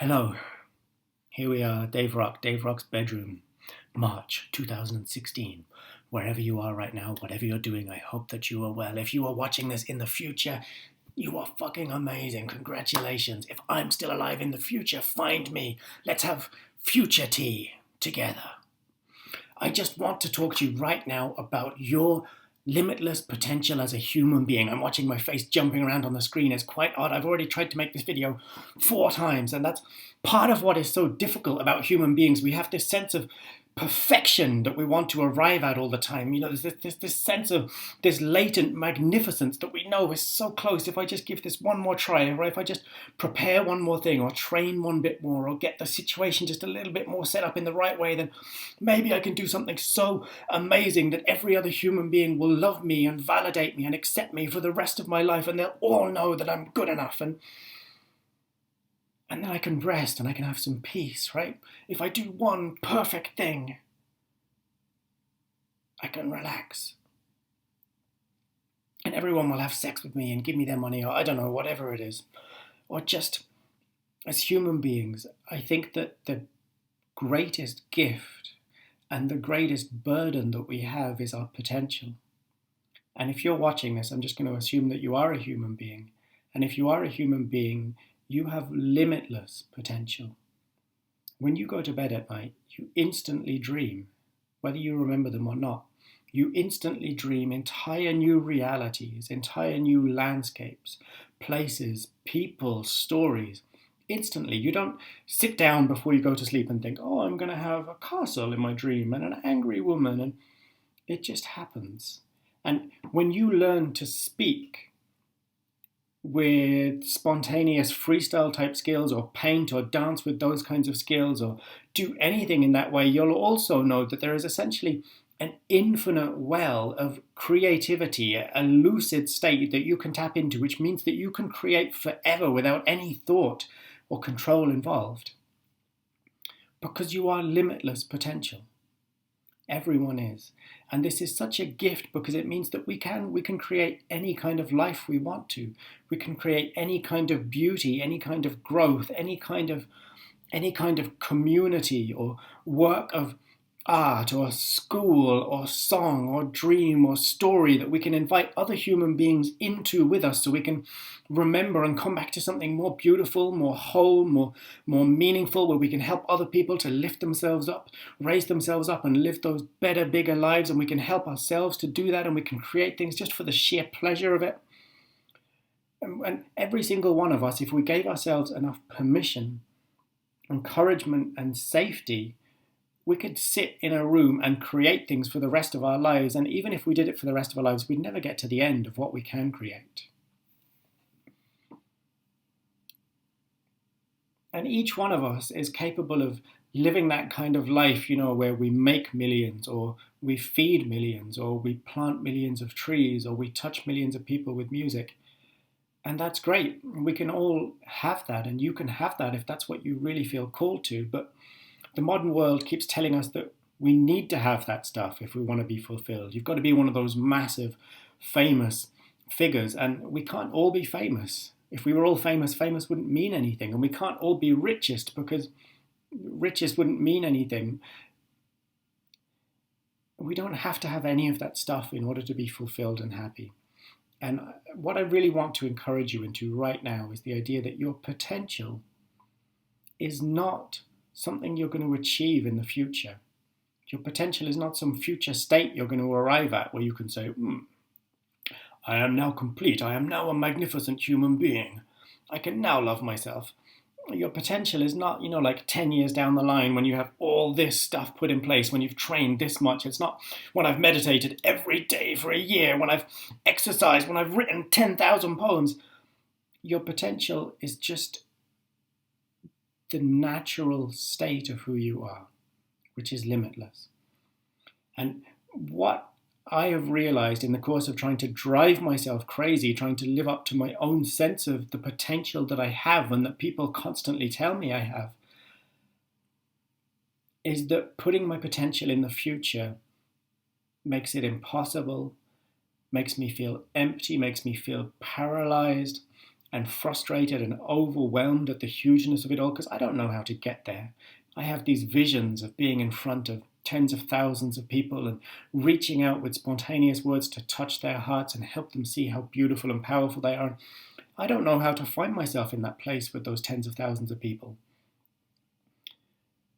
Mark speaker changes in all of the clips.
Speaker 1: Hello, here we are, Dave Rock's bedroom, March 2016. Wherever you are right now, whatever you're doing, I hope that you are well. If you are watching this in the future, you are fucking amazing. Congratulations. If I'm still alive in the future, find me. Let's have future tea together. I just want to talk to you right now about your limitless potential as a human being. I'm watching my face jumping around on the screen. It's quite odd. I've already tried to make this video 4 times, and that's part of what is so difficult about human beings. We have this sense of perfection that we want to arrive at all the time. You know, there's this sense of this latent magnificence that we know is so close. If I just give this one more try, or if I just prepare one more thing, or train one bit more, or get the situation just a little bit more set up in the right way, then maybe I can do something so amazing that every other human being will love me and validate me and accept me for the rest of my life, and they'll all know that I'm good enough. And then I can rest and I can have some peace, right? If I do one perfect thing, I can relax. And everyone will have sex with me and give me their money, or I don't know, whatever it is. Or just, as human beings, I think that the greatest gift and the greatest burden that we have is our potential. And if you're watching this, I'm just going to assume that you are a human being. And if you are a human being, you have limitless potential. When you go to bed at night, you instantly dream, whether you remember them or not. You instantly dream entire new realities, entire new landscapes, places, people, stories. Instantly. You don't sit down before you go to sleep and think, oh, I'm going to have a castle in my dream and an angry woman. And it just happens. And when you learn to speak with spontaneous freestyle type skills, or paint or dance with those kinds of skills, or do anything in that way, you'll also know that there is essentially an infinite well of creativity, a lucid state that you can tap into, which means that you can create forever without any thought or control involved. Because you are limitless potential. Everyone is. And this is such a gift because it means that we can create any kind of life we want to. We can create any kind of beauty, any kind of growth, any kind of community or work of art or school or song or dream or story that we can invite other human beings into with us, so we can remember and come back to something more beautiful, more whole, more meaningful, where we can help other people to lift themselves up, raise themselves up and live those better, bigger lives, and we can help ourselves to do that, and we can create things just for the sheer pleasure of it. And every single one of us, if we gave ourselves enough permission, encouragement and safety, we could sit in a room and create things for the rest of our lives. And even if we did it for the rest of our lives, we'd never get to the end of what we can create. And each one of us is capable of living that kind of life, where we make millions, or we feed millions, or we plant millions of trees, or we touch millions of people with music. And that's great. We can all have that, and you can have that if that's what you really feel called to. But the modern world keeps telling us that we need to have that stuff if we want to be fulfilled. You've got to be one of those massive, famous figures, and we can't all be famous. If we were all famous, famous wouldn't mean anything. And we can't all be richest, because richest wouldn't mean anything. We don't have to have any of that stuff in order to be fulfilled and happy. And what I really want to encourage you into right now is the idea that your potential is not something you're going to achieve in the future. Your potential is not some future state you're going to arrive at where you can say, I am now complete. I am now a magnificent human being. I can now love myself. Your potential is not, like 10 years down the line when you have all this stuff put in place, when you've trained this much. It's not when I've meditated every day for a year, when I've exercised, when I've written 10,000 poems. Your potential is just the natural state of who you are, which is limitless. And what I have realized in the course of trying to drive myself crazy, trying to live up to my own sense of the potential that I have and that people constantly tell me I have, is that putting my potential in the future makes it impossible, makes me feel empty, makes me feel paralyzed, and frustrated and overwhelmed at the hugeness of it all because I don't know how to get there. I have these visions of being in front of tens of thousands of people and reaching out with spontaneous words to touch their hearts and help them see how beautiful and powerful they are. I don't know how to find myself in that place with those tens of thousands of people.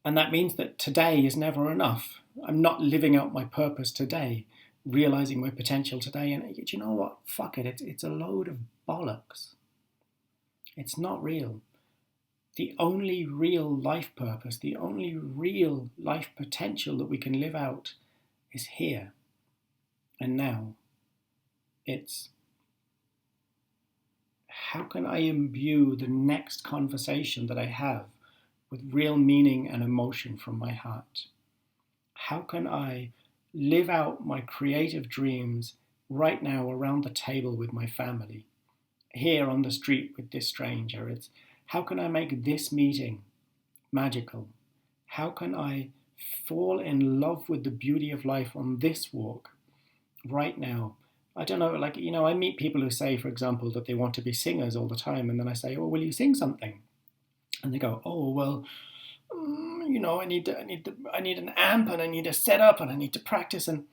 Speaker 1: And that means that today is never enough. I'm not living out my purpose today, realizing my potential today. And you know what? Fuck it. It's a load of bollocks. It's not real. The only real life purpose, the only real life potential that we can live out is here and now. It's how can I imbue the next conversation that I have with real meaning and emotion from my heart? How can I live out my creative dreams right now around the table with my family, here on the street with this stranger? It's how can I make this meeting magical? How can I fall in love with the beauty of life on this walk right now? I don't know, I meet people who say, for example, that they want to be singers all the time. And then I say, oh, will you sing something? And they go, oh, well, I need an amp and I need a setup and I need to practice. And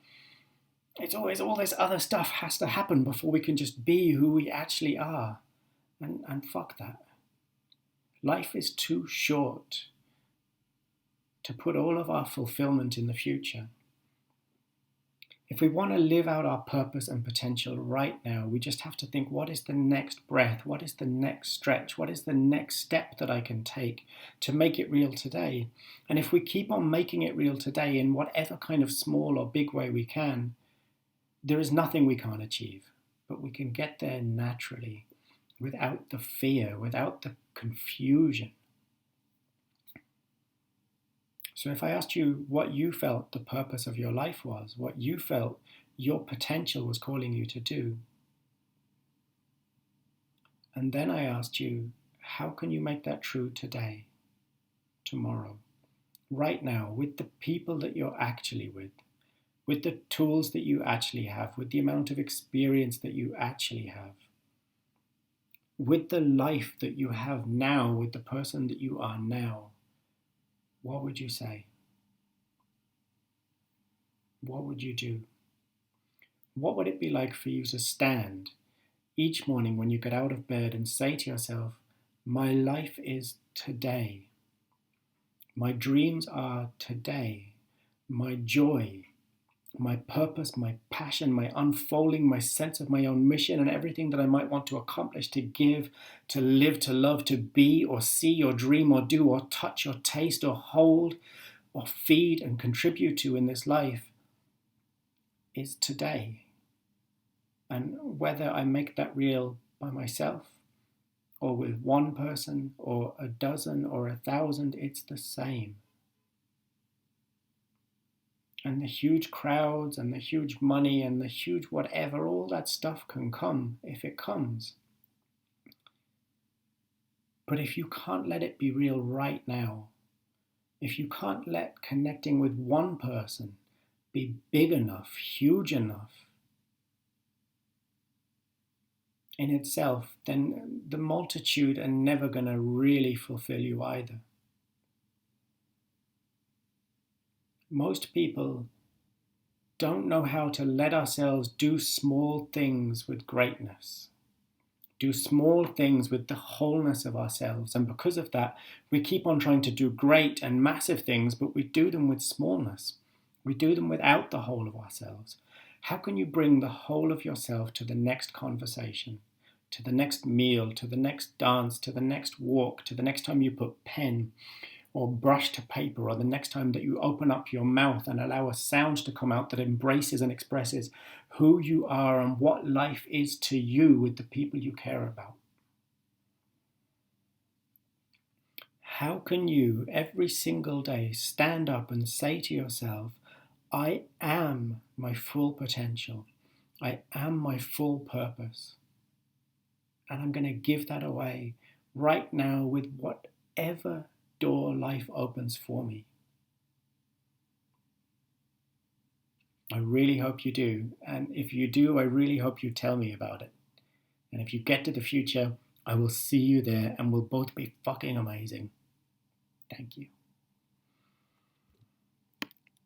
Speaker 1: it's always all this other stuff has to happen before we can just be who we actually are. And fuck that. Life is too short to put all of our fulfillment in the future. If we want to live out our purpose and potential right now, we just have to think, what is the next breath? What is the next stretch? What is the next step that I can take to make it real today? And if we keep on making it real today in whatever kind of small or big way we can, there is nothing we can't achieve. But we can get there naturally, without the fear, without the confusion. So if I asked you what you felt the purpose of your life was, what you felt your potential was calling you to do, and then I asked you, how can you make that true today, tomorrow, right now, with the people that you're actually with the tools that you actually have, with the amount of experience that you actually have, with the life that you have now, with the person that you are now, what would you say? What would you do? What would it be like for you to stand each morning when you get out of bed and say to yourself, my life is today. My dreams are today. My joy, my purpose, my passion, my unfolding, my sense of my own mission and everything that I might want to accomplish, to give, to live, to love, to be or see or dream or do or touch or taste or hold or feed and contribute to in this life is today. And whether I make that real by myself or with one person or a dozen or 1,000, it's the same. And the huge crowds and the huge money and the huge whatever, all that stuff can come if it comes. But if you can't let it be real right now, if you can't let connecting with one person be big enough, huge enough in itself, then the multitude are never going to really fulfill you either. Most people don't know how to let ourselves do small things with greatness, do small things with the wholeness of ourselves. And because of that, we keep on trying to do great and massive things, but we do them with smallness. We do them without the whole of ourselves. How can you bring the whole of yourself to the next conversation, to the next meal, to the next dance, to the next walk, to the next time you put pen or brush to paper, or the next time that you open up your mouth and allow a sound to come out that embraces and expresses who you are and what life is to you with the people you care about? How can you every single day stand up and say to yourself, I am my full potential. I am my full purpose. And I'm going to give that away right now with whatever door life opens for me. I really hope you do. And if you do, I really hope you tell me about it. And if you get to the future, I will see you there and we'll both be fucking amazing. Thank you.